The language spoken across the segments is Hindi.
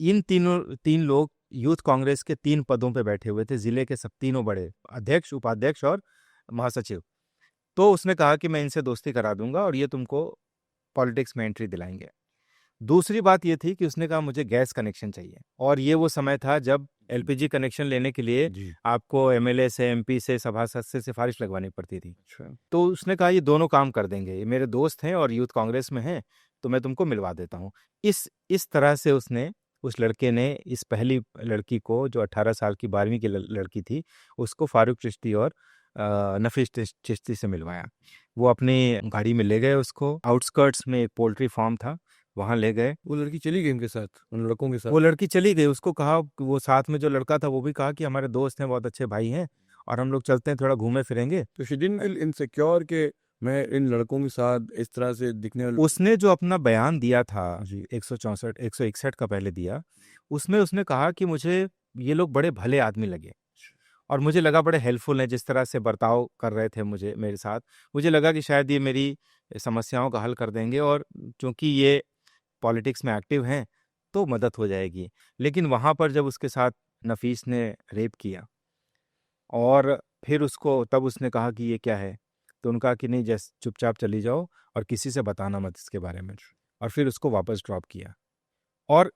इन तीन लोग यूथ कांग्रेस के 3 पदों पे बैठे हुए थे, जिले के सब तीनों बड़े अध्यक्ष, उपाध्यक्ष और महासचिव। तो उसने कहा कि मैं इनसे दोस्ती करा दूंगा और ये तुमको पॉलिटिक्स में एंट्री दिलाएंगे। दूसरी बात ये थी कि उसने कहा मुझे गैस कनेक्शन चाहिए, और ये वो समय था जब एलपीजी कनेक्शन लेने के लिए जी। आपको एमएलए से, एमपी से, सभासद से सिफारिश लगवानी पड़ती थी। अच्छा। तो उसने कहा ये दोनों काम कर देंगे, ये मेरे दोस्त हैं और यूथ कांग्रेस में हैं, तो मैं तुमको मिलवा देता हूँ। इस तरह से उस लड़के ने इस पहली लड़की को, जो 18 साल की 12वीं की लड़की थी, उसको फारूक चिश्ती और नफीस चिश्ती से मिलवाया। वो अपनी गाड़ी में ले गए उसको, आउटस्कर्ट्स में एक पोल्ट्री फार्म था, वहां ले गए। वो लड़की चली गई इनके साथ, उन लड़कों के साथ? वो लड़की चली गई, उसको कहा, वो साथ में जो लड़का था वो भी कहा कि हमारे दोस्त हैं, बहुत अच्छे भाई हैं, और हम लोग चलते हैं, थोड़ा घूमे फिरेंगे। तो शी डिडंट फील इनसिक्योर कि मैं इन लड़कों के साथ इस तरह से दिखने उसने जो अपना बयान दिया था जी। 161 का पहले दिया, उसमें उसने कहा कि मुझे ये लोग बड़े भले आदमी लगे और मुझे लगा बड़े हेल्पफुल हैं, जिस तरह से बर्ताव कर रहे थे मेरे साथ, मुझे लगा कि शायद ये मेरी समस्याओं का हल कर देंगे, और क्योंकि ये पॉलिटिक्स में एक्टिव हैं तो मदद हो जाएगी। लेकिन वहाँ पर जब उसके साथ नफीस ने रेप किया और फिर उसको, तब उसने कहा कि ये क्या है, तो उनका कि नहीं, जैसे चुपचाप चली जाओ और किसी से बताना मत इसके बारे में, और फिर उसको वापस ड्रॉप किया। और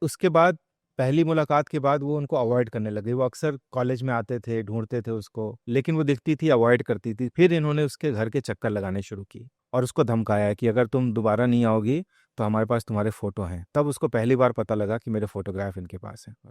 उसके बाद पहली मुलाकात के बाद वो उनको अवॉइड करने लगे। वो अक्सर कॉलेज में आते थे, ढूंढते थे उसको, लेकिन वो दिखती थी, अवॉइड करती थी। फिर इन्होंने उसके घर के चक्कर लगाने शुरू की और उसको धमकाया कि अगर तुम दोबारा नहीं आओगी तो हमारे पास तुम्हारे फोटो हैं। तब उसको पहली बार पता लगा कि मेरे फोटोग्राफ इनके पास है।